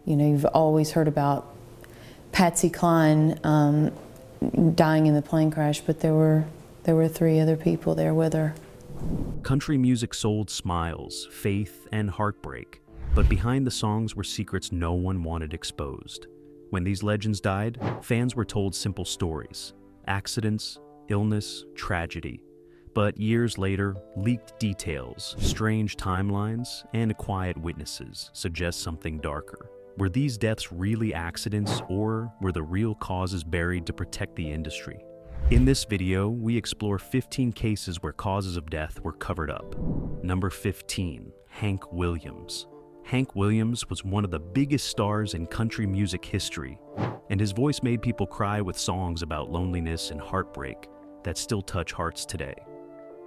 You know, you've always heard about Patsy Cline dying in the plane crash, but there were 3 other people there with her. Country music sold smiles, faith, and heartbreak, but behind the songs were secrets no one wanted exposed. When these legends died, fans were told simple stories: accidents, illness, tragedy. But years later, leaked details, strange timelines, and quiet witnesses suggest something darker. Were these deaths really accidents, or were the real causes buried to protect the industry? In this video, we explore 15 cases where causes of death were covered up. Number 15, Hank Williams. Hank Williams was one of the biggest stars in country music history, and his voice made people cry with songs about loneliness and heartbreak that still touch hearts today.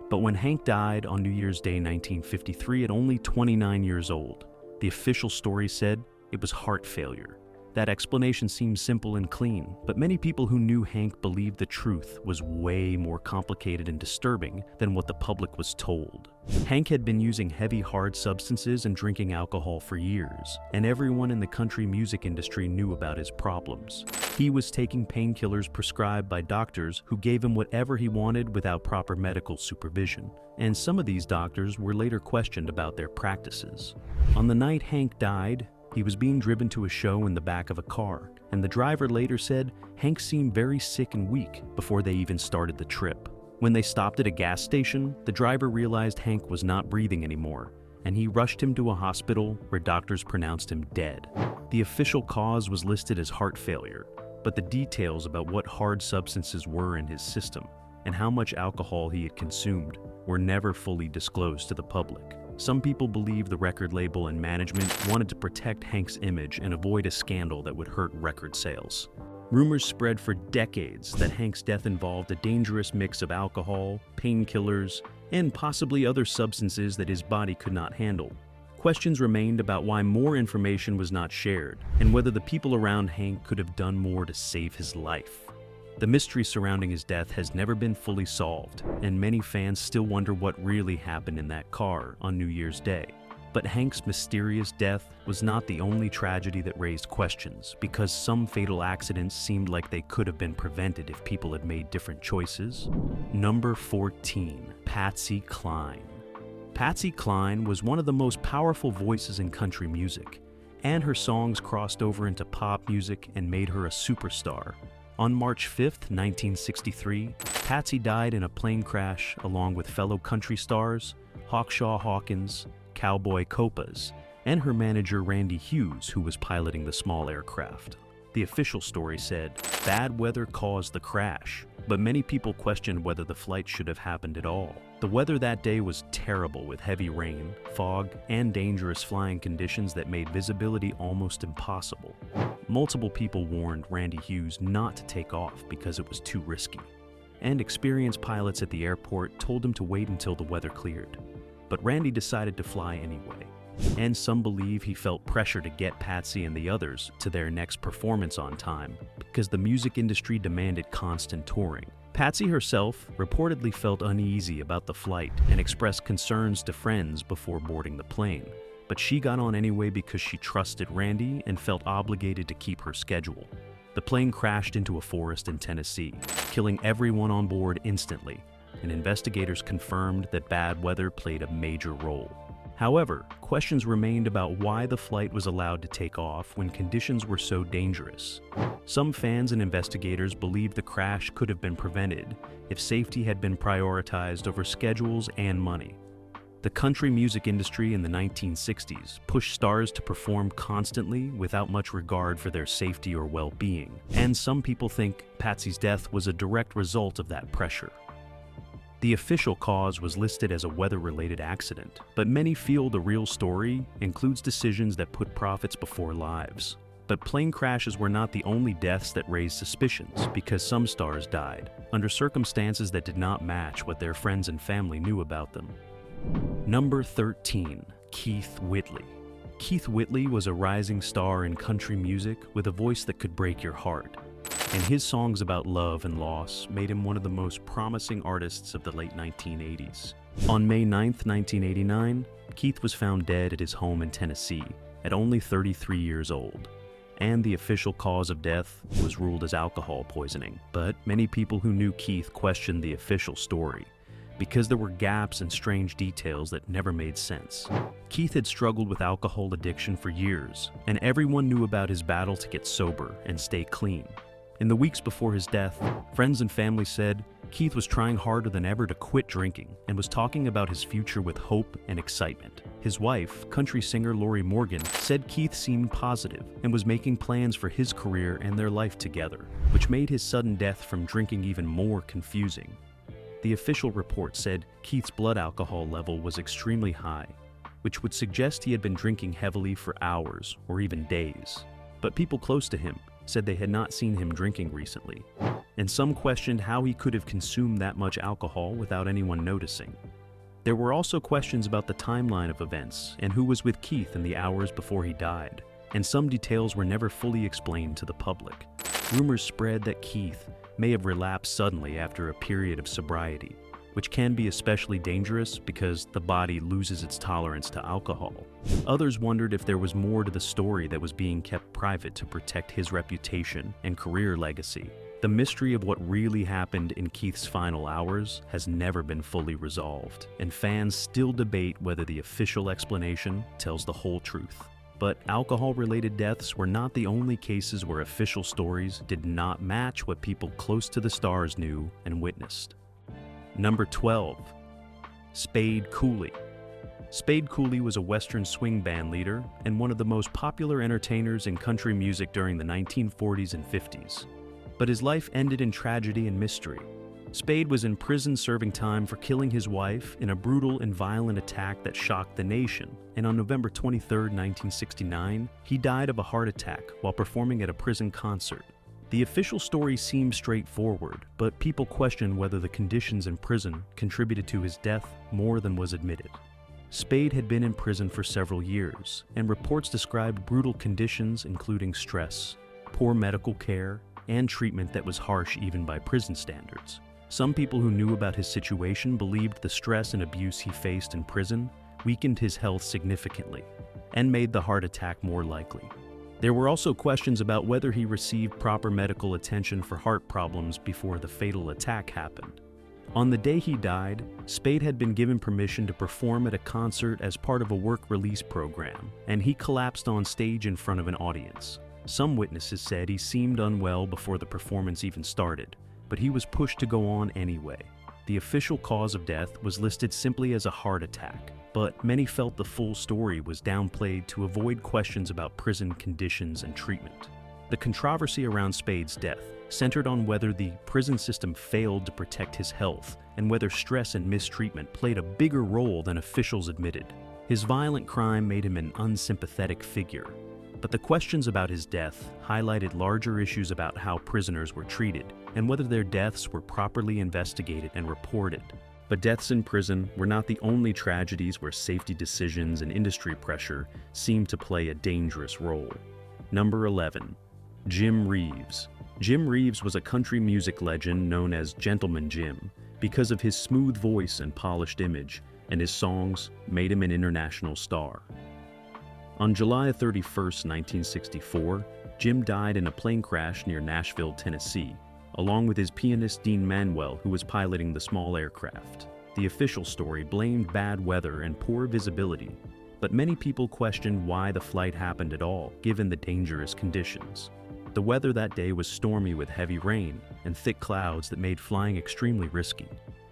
But when Hank died on New Year's Day 1953 at only 29 years old, the official story said it was heart failure. That explanation seems simple and clean, but many people who knew Hank believed the truth was way more complicated and disturbing than what the public was told. Hank had been using heavy, hard substances and drinking alcohol for years, and everyone in the country music industry knew about his problems. He was taking painkillers prescribed by doctors who gave him whatever he wanted without proper medical supervision, and some of these doctors were later questioned about their practices. On the night Hank died, he was being driven to a show in the back of a car, and the driver later said Hank seemed very sick and weak before they even started the trip. When they stopped at a gas station, the driver realized Hank was not breathing anymore, and he rushed him to a hospital where doctors pronounced him dead. The official cause was listed as heart failure, but the details about what hard substances were in his system and how much alcohol he had consumed were never fully disclosed to the public. Some people believe the record label and management wanted to protect Hank's image and avoid a scandal that would hurt record sales. Rumors spread for decades that Hank's death involved a dangerous mix of alcohol, painkillers, and possibly other substances that his body could not handle. Questions remained about why more information was not shared and whether the people around Hank could have done more to save his life. The mystery surrounding his death has never been fully solved, and many fans still wonder what really happened in that car on New Year's Day. But Hank's mysterious death was not the only tragedy that raised questions, because some fatal accidents seemed like they could have been prevented if people had made different choices. Number 14, Patsy Cline. Patsy Cline was one of the most powerful voices in country music, and her songs crossed over into pop music and made her a superstar. On March 5, 1963, Patsy died in a plane crash along with fellow country stars Hawkshaw Hawkins, Cowboy Copas, and her manager Randy Hughes, who was piloting the small aircraft. The official story said bad weather caused the crash, but many people questioned whether the flight should have happened at all. The weather that day was terrible, with heavy rain, fog, and dangerous flying conditions that made visibility almost impossible. Multiple people warned Randy Hughes not to take off because it was too risky, and experienced pilots at the airport told him to wait until the weather cleared. But Randy decided to fly anyway, and some believe he felt pressure to get Patsy and the others to their next performance on time because the music industry demanded constant touring. Patsy herself reportedly felt uneasy about the flight and expressed concerns to friends before boarding the plane. But she got on anyway because she trusted Randy and felt obligated to keep her schedule. The plane crashed into a forest in Tennessee, killing everyone on board instantly, and investigators confirmed that bad weather played a major role. However, questions remained about why the flight was allowed to take off when conditions were so dangerous. Some fans and investigators believe the crash could have been prevented if safety had been prioritized over schedules and money. The country music industry in the 1960s pushed stars to perform constantly without much regard for their safety or well-being, and some people think Patsy's death was a direct result of that pressure. The official cause was listed as a weather-related accident, but many feel the real story includes decisions that put profits before lives. But plane crashes were not the only deaths that raised suspicions, because some stars died under circumstances that did not match what their friends and family knew about them. Number 13, Keith Whitley. Keith Whitley was a rising star in country music with a voice that could break your heart, and his songs about love and loss made him one of the most promising artists of the late 1980s. On May 9, 1989, Keith was found dead at his home in Tennessee, at only 33 years old. And the official cause of death was ruled as alcohol poisoning. But many people who knew Keith questioned the official story, because there were gaps and strange details that never made sense. Keith had struggled with alcohol addiction for years, and everyone knew about his battle to get sober and stay clean. In the weeks before his death, friends and family said Keith was trying harder than ever to quit drinking and was talking about his future with hope and excitement. His wife, country singer Lori Morgan, said Keith seemed positive and was making plans for his career and their life together, which made his sudden death from drinking even more confusing. The official report said Keith's blood alcohol level was extremely high, which would suggest he had been drinking heavily for hours or even days. But people close to him said they had not seen him drinking recently, and some questioned how he could have consumed that much alcohol without anyone noticing. There were also questions about the timeline of events and who was with Keith in the hours before he died, and some details were never fully explained to the public. Rumors spread that Keith may have relapsed suddenly after a period of sobriety, which can be especially dangerous because the body loses its tolerance to alcohol. Others wondered if there was more to the story that was being kept private to protect his reputation and career legacy. The mystery of what really happened in Keith's final hours has never been fully resolved, and fans still debate whether the official explanation tells the whole truth. But alcohol-related deaths were not the only cases where official stories did not match what people close to the stars knew and witnessed. Number 12. Spade Cooley. Spade Cooley was a Western swing band leader and one of the most popular entertainers in country music during the 1940s and 50s. But his life ended in tragedy and mystery. Spade was in prison serving time for killing his wife in a brutal and violent attack that shocked the nation, and on November 23, 1969, he died of a heart attack while performing at a prison concert. The official story seemed straightforward, but people questioned whether the conditions in prison contributed to his death more than was admitted. Spade had been in prison for several years, and reports described brutal conditions including stress, poor medical care, and treatment that was harsh even by prison standards. Some people who knew about his situation believed the stress and abuse he faced in prison weakened his health significantly and made the heart attack more likely. There were also questions about whether he received proper medical attention for heart problems before the fatal attack happened. On the day he died, Spade had been given permission to perform at a concert as part of a work release program, and he collapsed on stage in front of an audience. Some witnesses said he seemed unwell before the performance even started, but he was pushed to go on anyway. The official cause of death was listed simply as a heart attack, but many felt the full story was downplayed to avoid questions about prison conditions and treatment. The controversy around Spade's death centered on whether the prison system failed to protect his health and whether stress and mistreatment played a bigger role than officials admitted. His violent crime made him an unsympathetic figure, but the questions about his death highlighted larger issues about how prisoners were treated and whether their deaths were properly investigated and reported. But deaths in prison were not the only tragedies where safety decisions and industry pressure seemed to play a dangerous role. Number 11. Jim Reeves. Jim Reeves was a country music legend known as Gentleman Jim because of his smooth voice and polished image, and his songs made him an international star. On July 31, 1964, Jim died in a plane crash near Nashville, Tennessee, along with his pianist Dean Manuel, who was piloting the small aircraft. The official story blamed bad weather and poor visibility, but many people questioned why the flight happened at all, given the dangerous conditions. The weather that day was stormy with heavy rain and thick clouds that made flying extremely risky,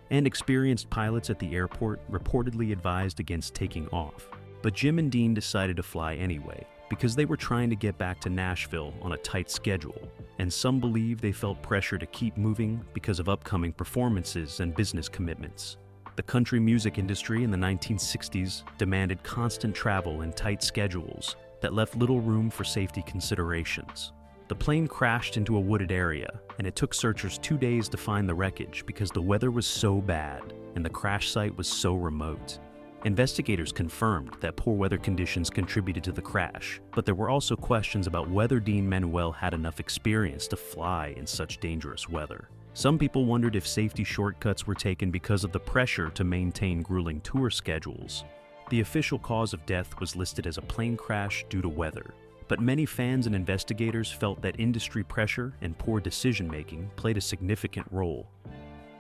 and experienced pilots at the airport reportedly advised against taking off. But Jim and Dean decided to fly anyway, because they were trying to get back to Nashville on a tight schedule, and some believe they felt pressure to keep moving because of upcoming performances and business commitments. The country music industry in the 1960s demanded constant travel and tight schedules that left little room for safety considerations. The plane crashed into a wooded area, and it took searchers 2 days to find the wreckage because the weather was so bad and the crash site was so remote. Investigators confirmed that poor weather conditions contributed to the crash, but there were also questions about whether Dean Manuel had enough experience to fly in such dangerous weather. Some people wondered if safety shortcuts were taken because of the pressure to maintain grueling tour schedules, The official cause of death was listed as a plane crash due to weather, but many fans and investigators felt that industry pressure and poor decision-making played a significant role.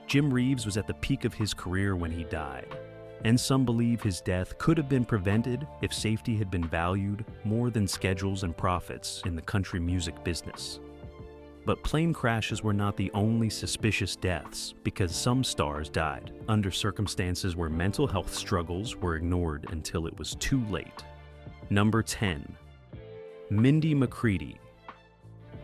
Jim Reeves was at the peak of his career when he died, and some believe his death could have been prevented if safety had been valued more than schedules and profits in the country music business. But plane crashes were not the only suspicious deaths, because some stars died under circumstances where mental health struggles were ignored until it was too late. Number 10. Mindy McCready.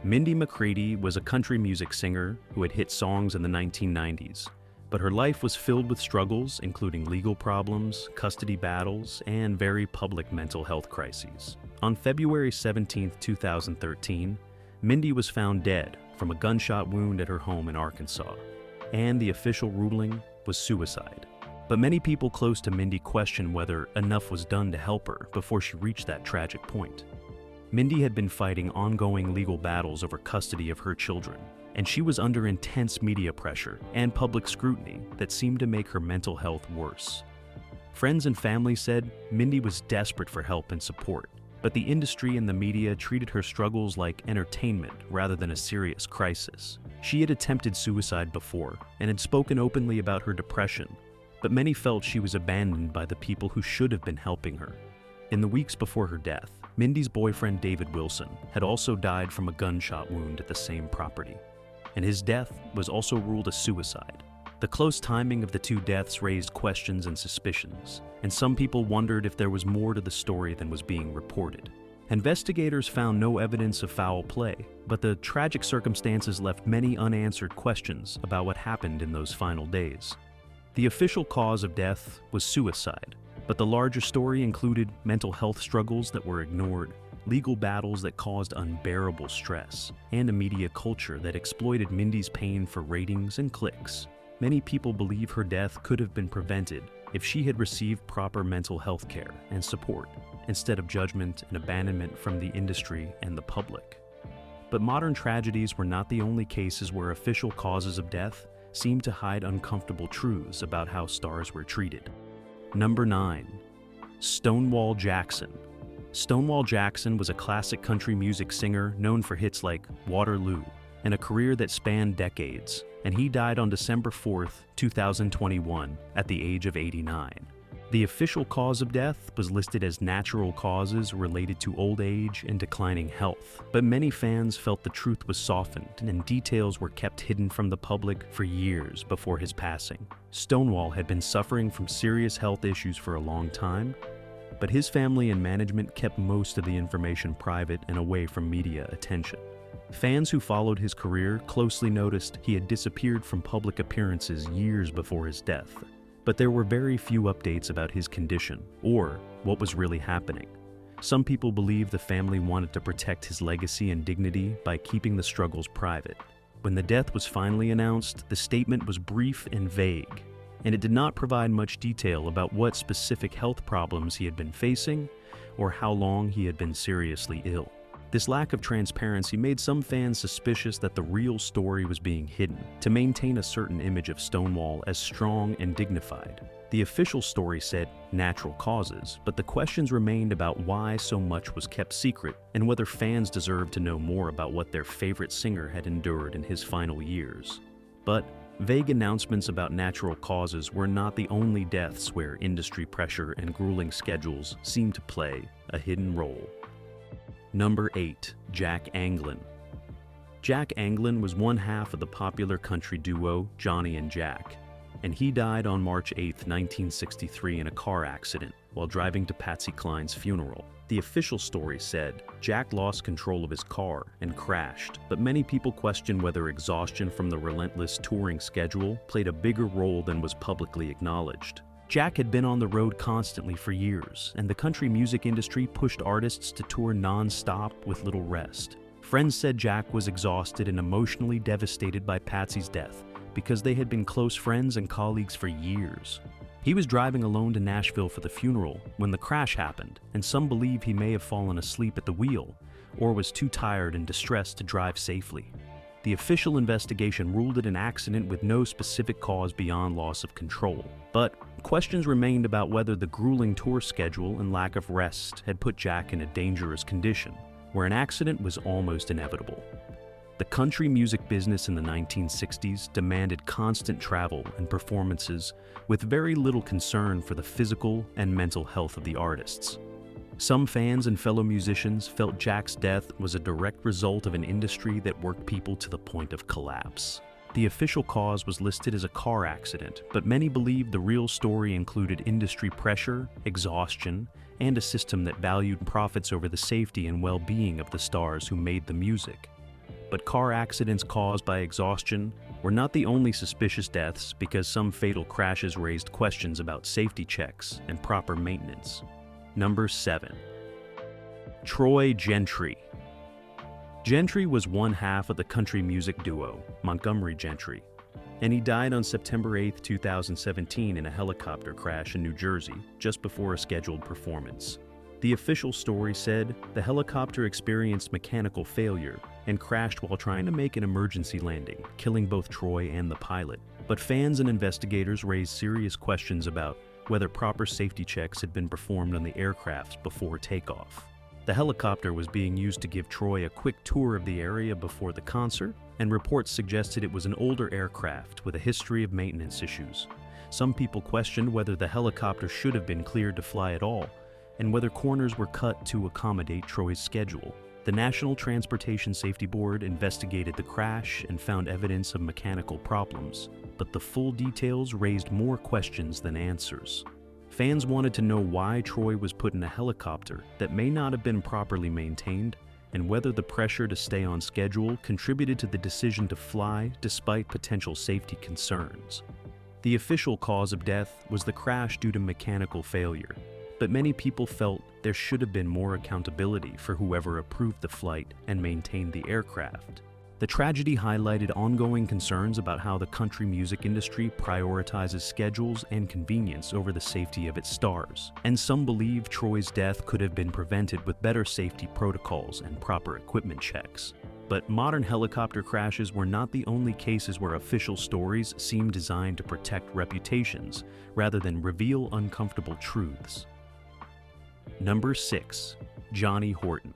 Mindy McCready was a country music singer who had hit songs in the 1990s, but her life was filled with struggles, including legal problems, custody battles, and very public mental health crises. On February 17, 2013, Mindy was found dead from a gunshot wound at her home in Arkansas, and the official ruling was suicide. But many people close to Mindy question whether enough was done to help her before she reached that tragic point. Mindy had been fighting ongoing legal battles over custody of her children, and she was under intense media pressure and public scrutiny that seemed to make her mental health worse. Friends and family said Mindy was desperate for help and support, but the industry and the media treated her struggles like entertainment rather than a serious crisis. She had attempted suicide before and had spoken openly about her depression, but many felt she was abandoned by the people who should have been helping her. In the weeks before her death, Mindy's boyfriend David Wilson had also died from a gunshot wound at the same property, and his death was also ruled a suicide. The close timing of the two deaths raised questions and suspicions, and some people wondered if there was more to the story than was being reported. Investigators found no evidence of foul play, but the tragic circumstances left many unanswered questions about what happened in those final days. The official cause of death was suicide, but the larger story included mental health struggles that were ignored, legal battles that caused unbearable stress, and a media culture that exploited Mindy's pain for ratings and clicks. Many people believe her death could have been prevented if she had received proper mental health care and support, instead of judgment and abandonment from the industry and the public. But modern tragedies were not the only cases where official causes of death seemed to hide uncomfortable truths about how stars were treated. Number 9. Stonewall Jackson. Stonewall Jackson was a classic country music singer known for hits like Waterloo, and a career that spanned decades, and he died on December 4, 2021, at the age of 89. The official cause of death was listed as natural causes related to old age and declining health, but many fans felt the truth was softened and details were kept hidden from the public for years before his passing. Stonewall had been suffering from serious health issues for a long time, but his family and management kept most of the information private and away from media attention. Fans who followed his career closely noticed he had disappeared from public appearances years before his death, but there were very few updates about his condition or what was really happening. Some people believe the family wanted to protect his legacy and dignity by keeping the struggles private. When the death was finally announced, the statement was brief and vague, and it did not provide much detail about what specific health problems he had been facing or how long he had been seriously ill. This lack of transparency made some fans suspicious that the real story was being hidden to maintain a certain image of Stonewall as strong and dignified. The official story said natural causes, but the questions remained about why so much was kept secret and whether fans deserved to know more about what their favorite singer had endured in his final years. But vague announcements about natural causes were not the only deaths where industry pressure and grueling schedules seemed to play a hidden role. Number 8. Jack Anglin. Jack Anglin was one half of the popular country duo Johnny and Jack, and he died on March 8, 1963 in a car accident while driving to Patsy Cline's funeral. The official story said Jack lost control of his car and crashed, but many people question whether exhaustion from the relentless touring schedule played a bigger role than was publicly acknowledged. Jack had been on the road constantly for years, and the country music industry pushed artists to tour non-stop with little rest. Friends said Jack was exhausted and emotionally devastated by Patsy's death because they had been close friends and colleagues for years. He was driving alone to Nashville for the funeral when the crash happened, and some believe he may have fallen asleep at the wheel or was too tired and distressed to drive safely. The official investigation ruled it an accident with no specific cause beyond loss of control, but questions remained about whether the grueling tour schedule and lack of rest had put Jack in a dangerous condition, where an accident was almost inevitable. The country music business in the 1960s demanded constant travel and performances with very little concern for the physical and mental health of the artists. Some fans and fellow musicians felt Jack's death was a direct result of an industry that worked people to the point of collapse. The official cause was listed as a car accident, but many believed the real story included industry pressure, exhaustion, and a system that valued profits over the safety and well-being of the stars who made the music. But car accidents caused by exhaustion were not the only suspicious deaths, because some fatal crashes raised questions about safety checks and proper maintenance. Number 7. Troy Gentry. Gentry was one half of the country music duo, Montgomery Gentry, and he died on September 8, 2017 in a helicopter crash in New Jersey just before a scheduled performance. The official story said the helicopter experienced mechanical failure and crashed while trying to make an emergency landing, killing both Troy and the pilot. But fans and investigators raised serious questions about whether proper safety checks had been performed on the aircraft before takeoff. The helicopter was being used to give Troy a quick tour of the area before the concert, and reports suggested it was an older aircraft with a history of maintenance issues. Some people questioned whether the helicopter should have been cleared to fly at all, and whether corners were cut to accommodate Troy's schedule. The National Transportation Safety Board investigated the crash and found evidence of mechanical problems, but the full details raised more questions than answers. Fans wanted to know why Troy was put in a helicopter that may not have been properly maintained, and whether the pressure to stay on schedule contributed to the decision to fly despite potential safety concerns. The official cause of death was the crash due to mechanical failure, but many people felt there should have been more accountability for whoever approved the flight and maintained the aircraft. The tragedy highlighted ongoing concerns about how the country music industry prioritizes schedules and convenience over the safety of its stars, and some believe Troy's death could have been prevented with better safety protocols and proper equipment checks. But modern helicopter crashes were not the only cases where official stories seemed designed to protect reputations rather than reveal uncomfortable truths. Number 6. Johnny Horton.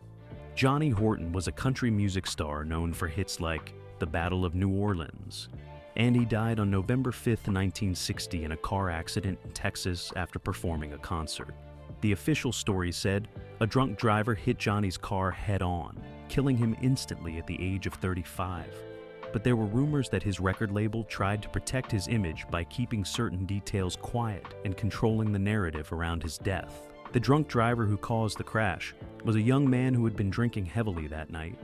Johnny Horton was a country music star known for hits like The Battle of New Orleans, and he died on November 5, 1960 in a car accident in Texas after performing a concert. The official story said a drunk driver hit Johnny's car head-on, killing him instantly at the age of 35. But there were rumors that his record label tried to protect his image by keeping certain details quiet and controlling the narrative around his death. The drunk driver who caused the crash was a young man who had been drinking heavily that night,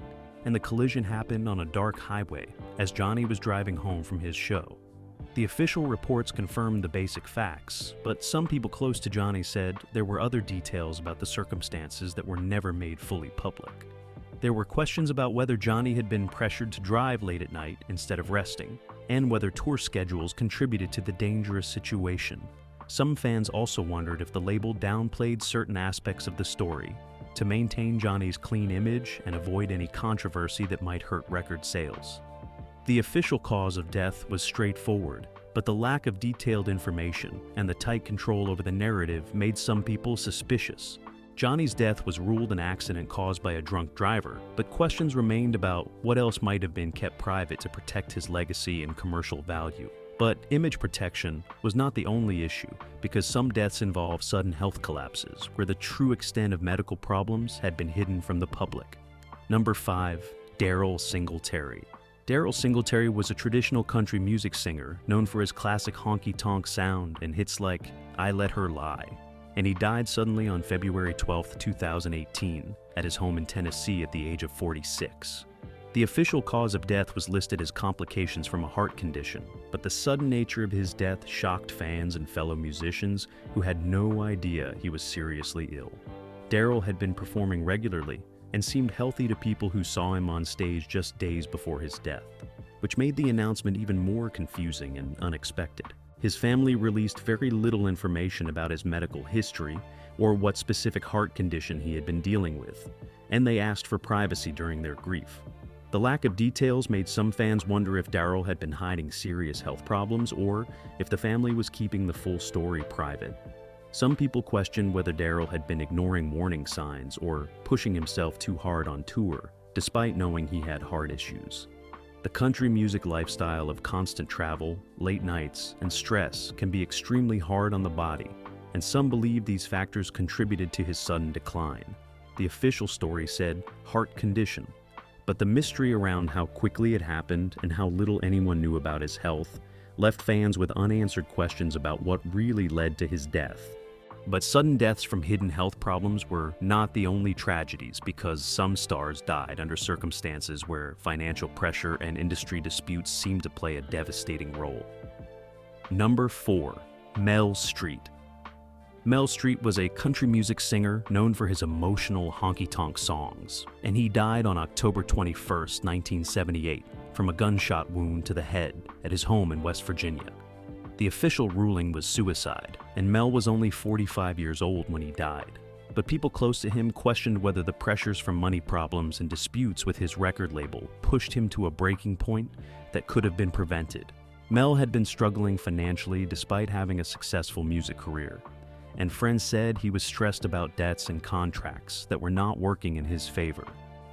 and the collision happened on a dark highway as Johnny was driving home from his show. The official reports confirmed the basic facts, but some people close to Johnny said there were other details about the circumstances that were never made fully public. There were questions about whether Johnny had been pressured to drive late at night instead of resting, and whether tour schedules contributed to the dangerous situation. Some fans also wondered if the label downplayed certain aspects of the story to maintain Johnny's clean image and avoid any controversy that might hurt record sales. The official cause of death was straightforward, but the lack of detailed information and the tight control over the narrative made some people suspicious. Johnny's death was ruled an accident caused by a drunk driver, but questions remained about what else might have been kept private to protect his legacy and commercial value. But image protection was not the only issue, because some deaths involved sudden health collapses where the true extent of medical problems had been hidden from the public. Number 5. Daryle Singletary. Daryle Singletary was a traditional country music singer known for his classic honky-tonk sound and hits like I Let Her Lie, and he died suddenly on February 12, 2018, at his home in Tennessee at the age of 46. The official cause of death was listed as complications from a heart condition, but the sudden nature of his death shocked fans and fellow musicians who had no idea he was seriously ill. Daryle had been performing regularly and seemed healthy to people who saw him on stage just days before his death, which made the announcement even more confusing and unexpected. His family released very little information about his medical history or what specific heart condition he had been dealing with, and they asked for privacy during their grief. The lack of details made some fans wonder if Daryle had been hiding serious health problems or if the family was keeping the full story private. Some people questioned whether Daryle had been ignoring warning signs or pushing himself too hard on tour, despite knowing he had heart issues. The country music lifestyle of constant travel, late nights, and stress can be extremely hard on the body, and some believe these factors contributed to his sudden decline. The official story said heart condition, but the mystery around how quickly it happened and how little anyone knew about his health left fans with unanswered questions about what really led to his death. But sudden deaths from hidden health problems were not the only tragedies, because some stars died under circumstances where financial pressure and industry disputes seemed to play a devastating role. Number 4. Mel Street. Mel Street was a country music singer known for his emotional honky-tonk songs, and he died on October 21, 1978, from a gunshot wound to the head at his home in West Virginia. The official ruling was suicide, and Mel was only 45 years old when he died. But people close to him questioned whether the pressures from money problems and disputes with his record label pushed him to a breaking point that could have been prevented. Mel had been struggling financially despite having a successful music career, and friends said he was stressed about debts and contracts that were not working in his favor.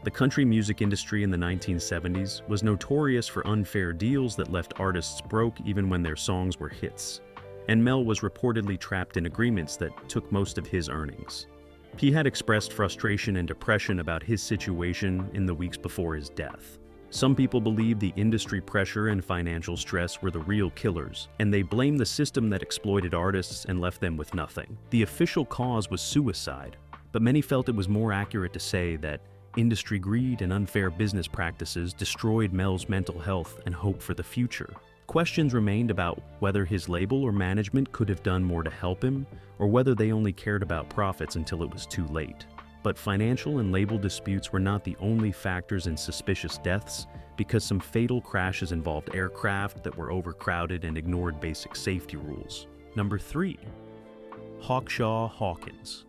The country music industry in the 1970s was notorious for unfair deals that left artists broke even when their songs were hits, and Mel was reportedly trapped in agreements that took most of his earnings. He had expressed frustration and depression about his situation in the weeks before his death. Some people believe the industry pressure and financial stress were the real killers, and they blamed the system that exploited artists and left them with nothing. The official cause was suicide, but many felt it was more accurate to say that industry greed and unfair business practices destroyed Mel's mental health and hope for the future. Questions remained about whether his label or management could have done more to help him, or whether they only cared about profits until it was too late. But financial and label disputes were not the only factors in suspicious deaths, because some fatal crashes involved aircraft that were overcrowded and ignored basic safety rules. Number 3. Hawkshaw Hawkins.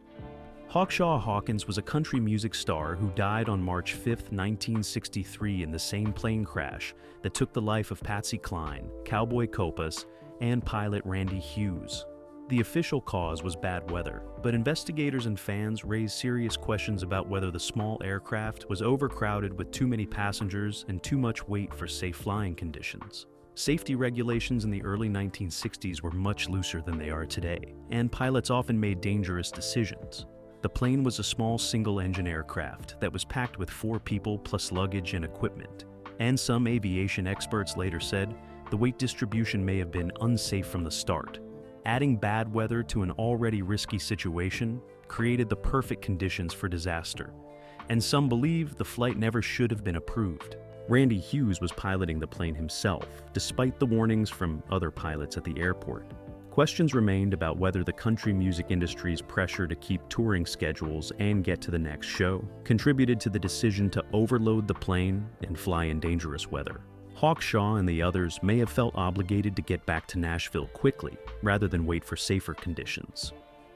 Hawkshaw Hawkins was a country music star who died on March 5, 1963 in the same plane crash that took the life of Patsy Cline, Cowboy Copas, and pilot Randy Hughes. The official cause was bad weather, but investigators and fans raised serious questions about whether the small aircraft was overcrowded with too many passengers and too much weight for safe flying conditions. Safety regulations in the early 1960s were much looser than they are today, and pilots often made dangerous decisions. The plane was a small single-engine aircraft that was packed with 4 people plus luggage and equipment, and some aviation experts later said the weight distribution may have been unsafe from the start. Adding bad weather to an already risky situation created the perfect conditions for disaster, and some believe the flight never should have been approved. Randy Hughes was piloting the plane himself, despite the warnings from other pilots at the airport. Questions remained about whether the country music industry's pressure to keep touring schedules and get to the next show contributed to the decision to overload the plane and fly in dangerous weather. Hawkshaw and the others may have felt obligated to get back to Nashville quickly, rather than wait for safer conditions.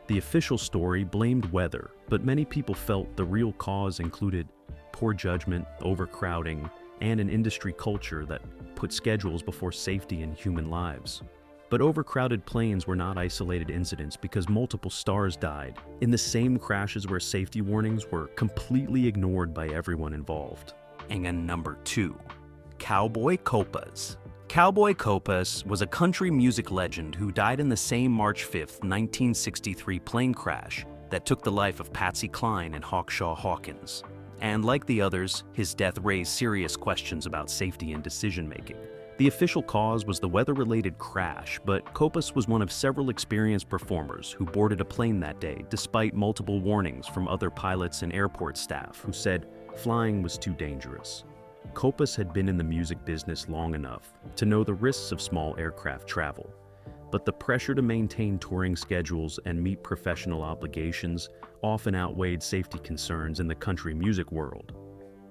The official story blamed weather, but many people felt the real cause included poor judgment, overcrowding, and an industry culture that put schedules before safety and human lives. But overcrowded planes were not isolated incidents, because multiple stars died in the same crashes where safety warnings were completely ignored by everyone involved. And number 2. Cowboy Copas. Cowboy Copas was a country music legend who died in the same March 5, 1963 plane crash that took the life of Patsy Cline and Hawkshaw Hawkins. And like the others, his death raised serious questions about safety and decision-making. The official cause was the weather-related crash, but Copas was one of several experienced performers who boarded a plane that day despite multiple warnings from other pilots and airport staff who said flying was too dangerous. Copas had been in the music business long enough to know the risks of small aircraft travel, but the pressure to maintain touring schedules and meet professional obligations often outweighed safety concerns in the country music world.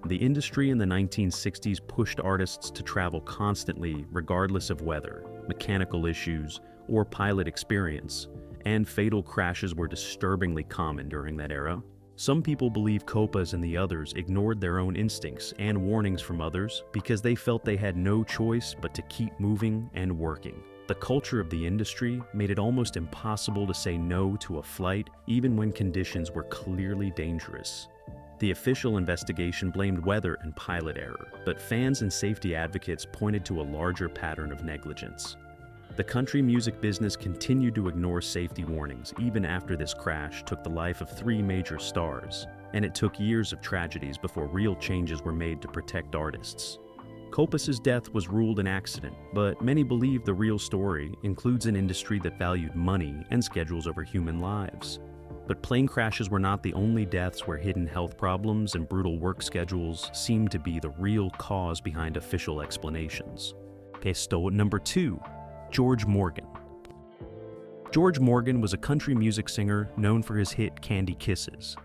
The industry in the 1960s pushed artists to travel constantly regardless of weather, mechanical issues, or pilot experience, and fatal crashes were disturbingly common during that era. Some people believe Copas and the others ignored their own instincts and warnings from others because they felt they had no choice but to keep moving and working. The culture of the industry made it almost impossible to say no to a flight, even when conditions were clearly dangerous. The official investigation blamed weather and pilot error, but fans and safety advocates pointed to a larger pattern of negligence. The country music business continued to ignore safety warnings even after this crash took the life of 3 major stars, and it took years of tragedies before real changes were made to protect artists. Copas's death was ruled an accident, but many believe the real story includes an industry that valued money and schedules over human lives. But plane crashes were not the only deaths where hidden health problems and brutal work schedules seemed to be the real cause behind official explanations. Number 2. George Morgan. George Morgan was a country music singer known for his hit Candy Kisses,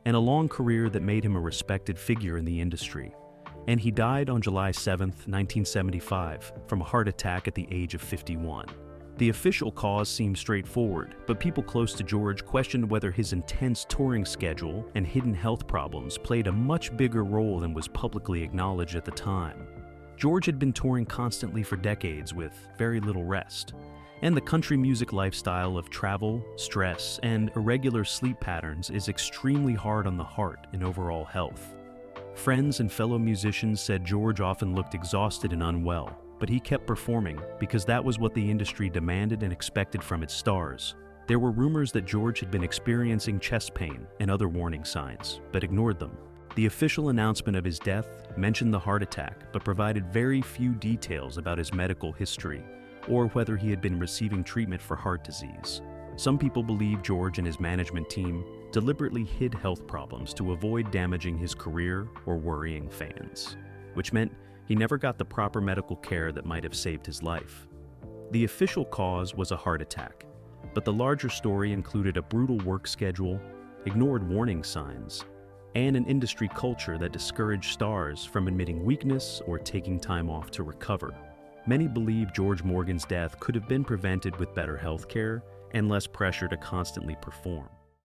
and a long career that made him a respected figure in the industry. And he died on July 7, 1975, from a heart attack at the age of 51. The official cause seemed straightforward, but people close to George questioned whether his intense touring schedule and hidden health problems played a much bigger role than was publicly acknowledged at the time. George had been touring constantly for decades with very little rest, and the country music lifestyle of travel, stress, and irregular sleep patterns is extremely hard on the heart and overall health. Friends and fellow musicians said George often looked exhausted and unwell, but he kept performing because that was what the industry demanded and expected from its stars. There were rumors that George had been experiencing chest pain and other warning signs, but ignored them. The official announcement of his death mentioned the heart attack, but provided very few details about his medical history or whether he had been receiving treatment for heart disease. Some people believe George and his management team deliberately hid health problems to avoid damaging his career or worrying fans, which meant he never got the proper medical care that might have saved his life. The official cause was a heart attack, but the larger story included a brutal work schedule, ignored warning signs, and an industry culture that discouraged stars from admitting weakness or taking time off to recover. Many believe George Morgan's death could have been prevented with better health care and less pressure to constantly perform.